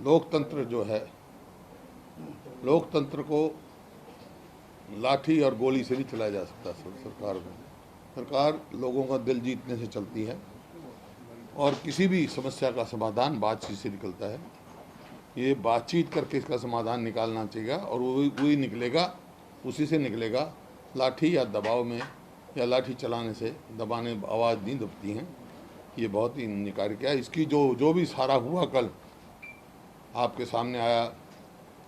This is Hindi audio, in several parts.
लोकतंत्र जो है, लोकतंत्र को लाठी और गोली से नहीं चलाया जा सकता। सरकार लोगों का दिल जीतने से चलती है और किसी भी समस्या का समाधान बातचीत से निकलता है। ये बातचीत करके इसका समाधान निकालना चाहिए और वही निकलेगा, उसी से निकलेगा। लाठी या दबाव में या लाठी चलाने से दबाने आवाज़ नहीं दबती हैं। ये बहुत ही निकार किया। इसकी जो भी सारा हुआ कल आपके सामने आया,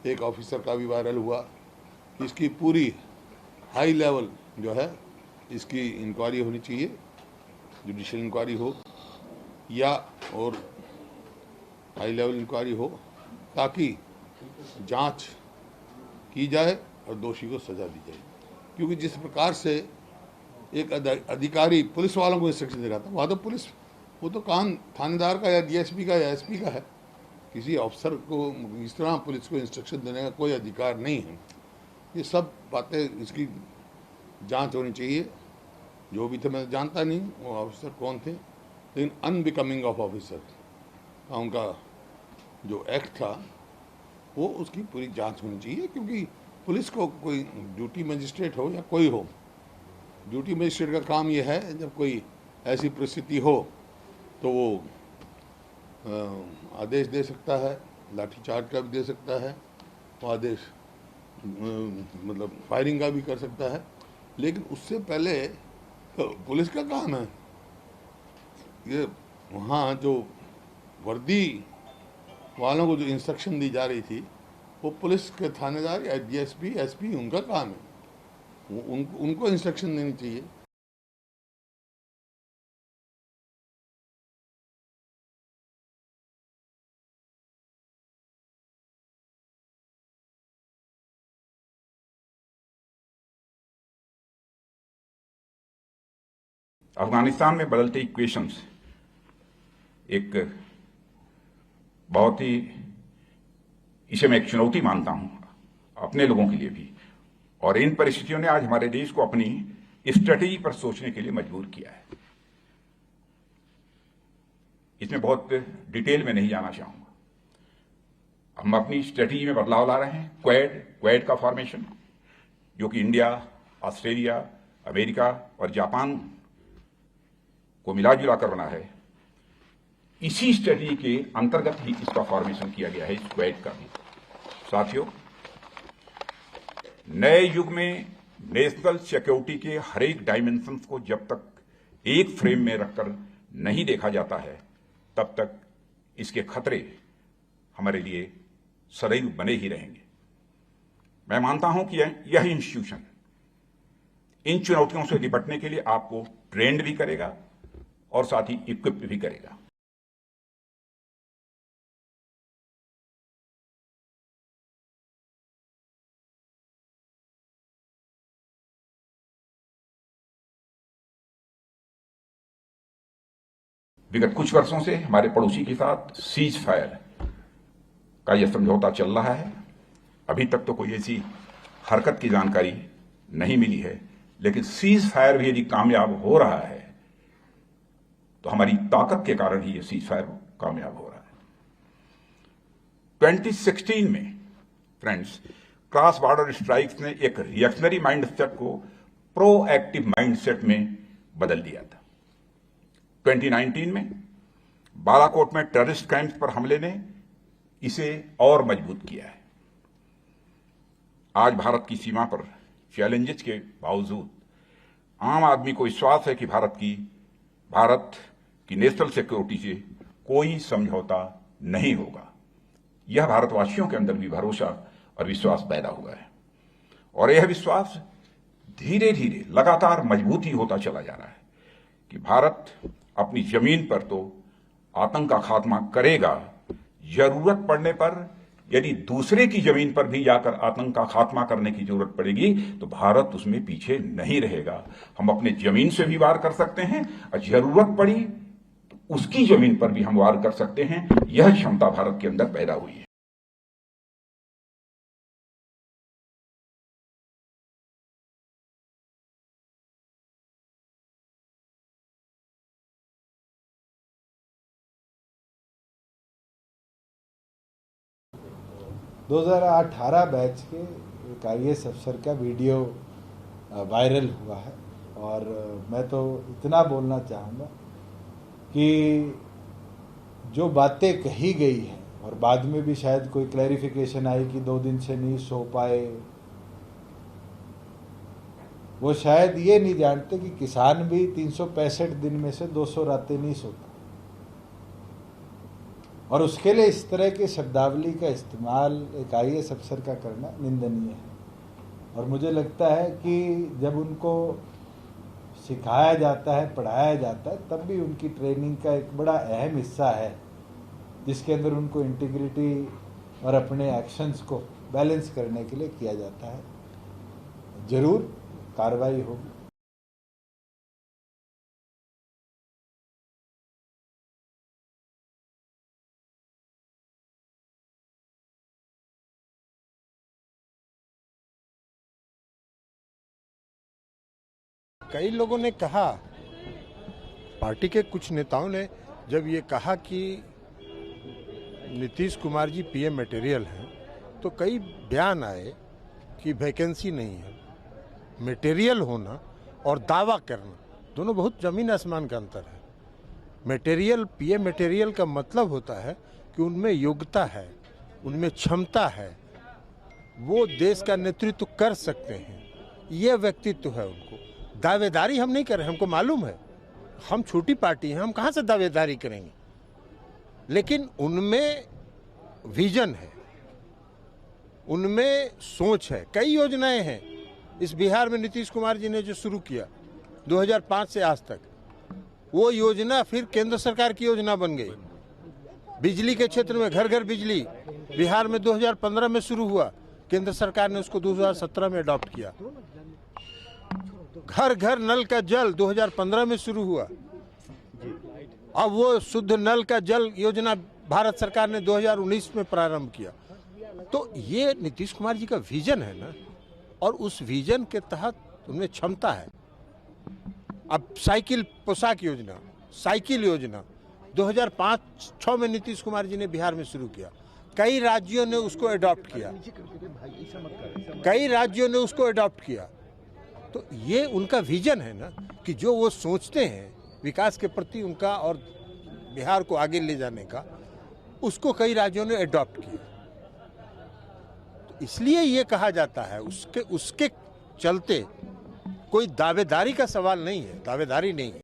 एक ऑफिसर का भी वायरल हुआ। इसकी पूरी हाई लेवल जो है इसकी इंक्वायरी होनी चाहिए, जुडिशियल इंक्वायरी हो या और हाई लेवल इंक्वायरी हो, ताकि जांच की जाए और दोषी को सजा दी जाए। क्योंकि जिस प्रकार से एक अधिकारी पुलिस वालों को इंस्ट्रक्शन दे रहा था, वहाँ तो पुलिस, वो तो काम थानेदार का या डीएसपी का या एसपी का है। किसी अफसर को इस तरह पुलिस को इंस्ट्रक्शन देने का कोई अधिकार नहीं है। ये सब बातें, इसकी जांच होनी चाहिए। जो भी थे, मैं जानता नहीं वो ऑफिसर कौन थे, लेकिन अनबिकमिंग ऑफ ऑफिसर का उनका जो एक्ट था वो, उसकी पूरी जांच होनी चाहिए। क्योंकि पुलिस को कोई ड्यूटी मजिस्ट्रेट हो या कोई हो, ड्यूटी मजिस्ट्रेट का काम ये है, जब कोई ऐसी परिस्थिति हो तो वो आदेश दे सकता है, लाठीचार्ज का भी दे सकता है, वो आदेश मतलब फायरिंग का भी कर सकता है। लेकिन उससे पहले पुलिस का काम है ये, वहाँ जो वर्दी वालों को जो इंस्ट्रक्शन दी जा रही थी, वो पुलिस के थानेदार या डीएसपी एसपी, उनका काम है। उनको इंस्ट्रक्शन देनी चाहिए। अफगानिस्तान में बदलते इक्वेशंस एक बहुत ही, इसे मैं एक चुनौती मानता हूं अपने लोगों के लिए भी। और इन परिस्थितियों ने आज हमारे देश को अपनी स्ट्रेटेजी पर सोचने के लिए मजबूर किया है। इसमें बहुत डिटेल में नहीं जाना चाहूंगा। हम अपनी स्ट्रेटेजी में बदलाव ला रहे हैं। क्वेड का फॉर्मेशन, जो कि इंडिया, ऑस्ट्रेलिया, अमेरिका और जापान को मिला जुला कर बना है, इसी स्ट्रेटेजी के अंतर्गत ही इसका फॉर्मेशन किया गया है, इस क्वेड का भी। साथियों, नए युग में नेशनल सिक्योरिटी के हर एक डायमेंशंस को जब तक एक फ्रेम में रखकर नहीं देखा जाता है, तब तक इसके खतरे हमारे लिए सदैव बने ही रहेंगे। मैं मानता हूं कि यह इंस्टीट्यूशन इन चुनौतियों से निपटने के लिए आपको ट्रेंड भी करेगा और साथ ही इक्विप भी करेगा। विगत कुछ वर्षों से हमारे पड़ोसी के साथ सीज फायर का यह समझौता चल रहा है। अभी तक तो कोई ऐसी हरकत की जानकारी नहीं मिली है, लेकिन सीज फायर भी यदि कामयाब हो रहा है तो हमारी ताकत के कारण ही यह सीज फायर कामयाब हो रहा है। 2016 में फ्रेंड्स, क्रॉस बॉर्डर स्ट्राइक्स ने एक रिएक्शनरी माइंडसेट को प्रोएक्टिव माइंडसेट में बदल दिया था। 2019 में बालाकोट में टेररिस्ट कैंप्स पर हमले ने इसे और मजबूत किया है। आज भारत की सीमा पर चैलेंजेस के बावजूद आम आदमी को विश्वास है कि भारत की नेशनल सिक्योरिटी से कोई समझौता नहीं होगा। यह भारतवासियों के अंदर भी भरोसा और विश्वास पैदा हुआ है और यह विश्वास धीरे धीरे लगातार मजबूत ही होता चला जा रहा है कि भारत अपनी जमीन पर तो आतंक का खात्मा करेगा, जरूरत पड़ने पर यदि दूसरे की जमीन पर भी जाकर आतंक का खात्मा करने की जरूरत पड़ेगी तो भारत उसमें पीछे नहीं रहेगा। हम अपने जमीन से भी वार कर सकते हैं और जरूरत पड़ी तो उसकी जमीन पर भी हम वार कर सकते हैं। यह क्षमता भारत के अंदर पैदा हुई है। 2018 बैच के एक IAS अफसर का वीडियो वायरल हुआ है। और मैं तो इतना बोलना चाहूँगा कि जो बातें कही गई हैं और बाद में भी शायद कोई क्लैरिफिकेशन आई कि 2 दिन से नहीं सो पाए, वो शायद ये नहीं जानते कि किसान भी 365 दिन में से 200 रातें नहीं सोता, और उसके लिए इस तरह के शब्दावली का इस्तेमाल एक IAS अफसर का करना निंदनीय है। और मुझे लगता है कि जब उनको सिखाया जाता है, पढ़ाया जाता है, तब भी उनकी ट्रेनिंग का एक बड़ा अहम हिस्सा है जिसके अंदर उनको इंटीग्रिटी और अपने एक्शंस को बैलेंस करने के लिए किया जाता है। जरूर कार्रवाई होगी। कई लोगों ने कहा, पार्टी के कुछ नेताओं ने जब ये कहा कि नीतीश कुमार जी PM मटेरियल हैं, तो कई बयान आए कि वैकेंसी नहीं है। मटेरियल होना और दावा करना दोनों बहुत जमीन आसमान का अंतर है। मटेरियल, PM मटेरियल का मतलब होता है कि उनमें योग्यता है, उनमें क्षमता है, वो देश का नेतृत्व कर सकते हैं, ये व्यक्तित्व है उनको। दावेदारी हम नहीं कर रहे, हमको मालूम है हम छोटी पार्टी हैं, हम कहाँ से दावेदारी करेंगे, लेकिन उनमें विजन है, उनमें सोच है। कई योजनाएं हैं इस बिहार में नीतीश कुमार जी ने जो शुरू किया 2005 से आज तक, वो योजना फिर केंद्र सरकार की योजना बन गई। बिजली के क्षेत्र में घर घर बिजली बिहार में 2015 में शुरू हुआ, केंद्र सरकार ने उसको 2017 में अडॉप्ट किया। घर घर नल का जल 2015 में शुरू हुआ, अब वो शुद्ध नल का जल योजना भारत सरकार ने 2019 में प्रारंभ किया। तो ये नीतीश कुमार जी का विजन है ना, और उस विजन के तहत उनमें क्षमता है। अब साइकिल पोशाक योजना, साइकिल योजना 2005-06 में नीतीश कुमार जी ने बिहार में शुरू किया, कई राज्यों ने उसको अडॉप्ट किया, कई राज्यों ने उसको अडॉप्ट किया। तो ये उनका विजन है ना, कि जो वो सोचते हैं विकास के प्रति उनका और बिहार को आगे ले जाने का, उसको कई राज्यों ने अडॉप्ट किया। तो इसलिए ये कहा जाता है, उसके चलते कोई दावेदारी का सवाल नहीं है, दावेदारी नहीं है।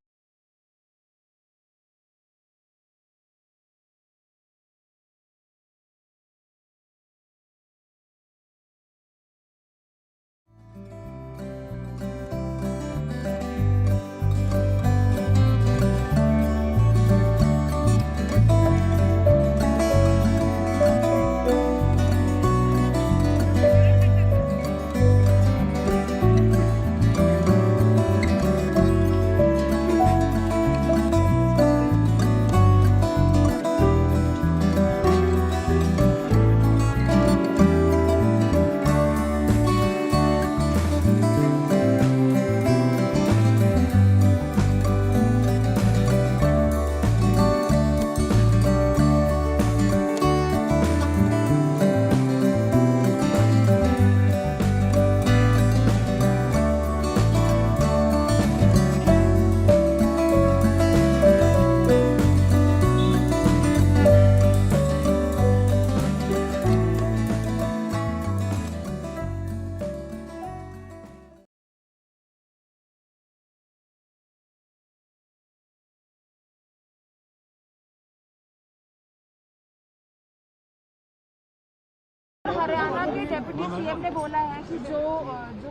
हरियाणा के डेप्यूटी CM ने बोला है कि जो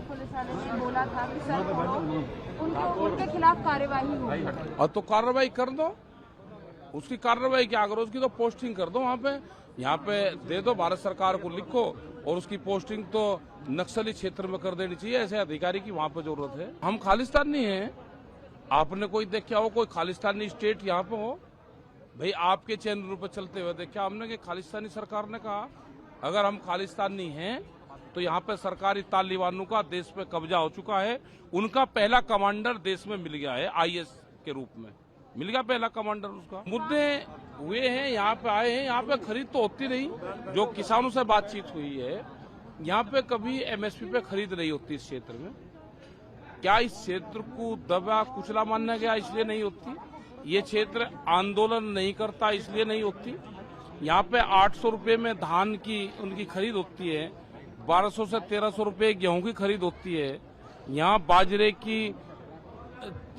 पुलिस वाले ने बोला था कि सर उनके खिलाफ कार्यवाही होगी। और तो कार्रवाई कर दो, उसकी कार्रवाई क्या करो, उसकी तो पोस्टिंग कर दो। वहाँ पे यहाँ पे दे दो, भारत सरकार को लिखो, और उसकी पोस्टिंग तो नक्सली क्षेत्र में कर देनी चाहिए। ऐसे अधिकारी की वहाँ पे जरूरत है। हम खालिस्तानी हैं, आपने कोई देखा हो कोई खालिस्तानी स्टेट यहाँ पे हो? भाई आपके चैनल पर चलते हुए देखा हमने कि खालिस्तानी सरकार ने कहा अगर हम खालिस्तानी हैं तो यहाँ पे सरकारी तालिबानों का देश पे कब्जा हो चुका है। उनका पहला कमांडर देश में मिल गया है IAS के रूप में। मिल गया पहला कमांडर उसका। मुद्दे हुए हैं, यहाँ पे आए हैं, यहाँ पे खरीद तो होती नहीं। जो किसानों से बातचीत हुई है, यहाँ पे कभी एमएसपी पे खरीद नहीं होती इस क्षेत्र में। क्या इस क्षेत्र को दबा कुचला माना गया इसलिए नहीं होती? ये क्षेत्र आंदोलन नहीं करता इसलिए नहीं होती? यहाँ पे 800 रुपए में धान की उनकी खरीद होती है, 1200 से 1300 रुपए गेहूं की खरीद होती है। यहाँ बाजरे की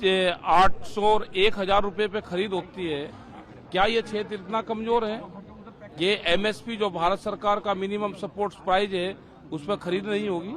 800 और 1000 रुपए पे खरीद होती है। क्या ये क्षेत्र इतना कमजोर है? ये एमएसपी जो भारत सरकार का मिनिमम सपोर्ट प्राइस है उस पर खरीद नहीं होगी?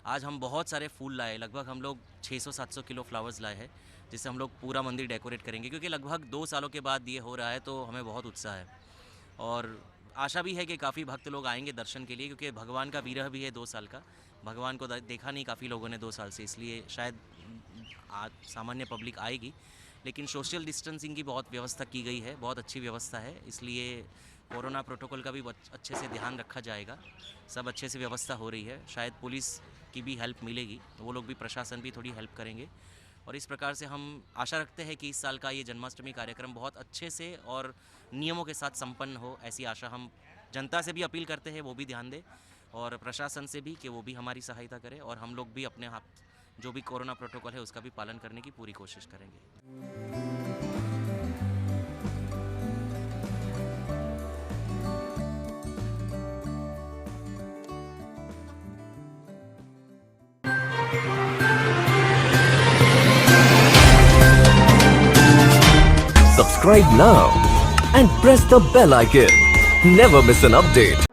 आज हम बहुत सारे फूल लाए, लगभग हम लोग 600-700 किलो फ्लावर्स लाए हैं, जिससे हम लोग पूरा मंदिर डेकोरेट करेंगे। क्योंकि लगभग 2 सालों के बाद ये हो रहा है, तो हमें बहुत उत्साह है और आशा भी है कि काफ़ी भक्त लोग आएंगे दर्शन के लिए, क्योंकि भगवान का विरह भी है 2 साल का। भगवान को देखा नहीं काफ़ी लोगों ने 2 साल से, इसलिए शायद आज सामान्य पब्लिक आएगी। लेकिन सोशल डिस्टेंसिंग की बहुत व्यवस्था की गई है, बहुत अच्छी व्यवस्था है, इसलिए कोरोना प्रोटोकॉल का भी अच्छे से ध्यान रखा जाएगा। सब अच्छे से व्यवस्था हो रही है, शायद पुलिस की भी हेल्प मिलेगी, तो वो लोग भी, प्रशासन भी थोड़ी हेल्प करेंगे। और इस प्रकार से हम आशा रखते हैं कि इस साल का ये जन्माष्टमी कार्यक्रम बहुत अच्छे से और नियमों के साथ संपन्न हो, ऐसी आशा हम जनता से भी अपील करते हैं, वो भी ध्यान दे, और प्रशासन से भी कि वो भी हमारी सहायता करे, और हम लोग भी अपने हाथ जो भी कोरोना प्रोटोकॉल है उसका भी पालन करने की पूरी कोशिश करेंगे। Subscribe now and press the bell icon. Never miss an update.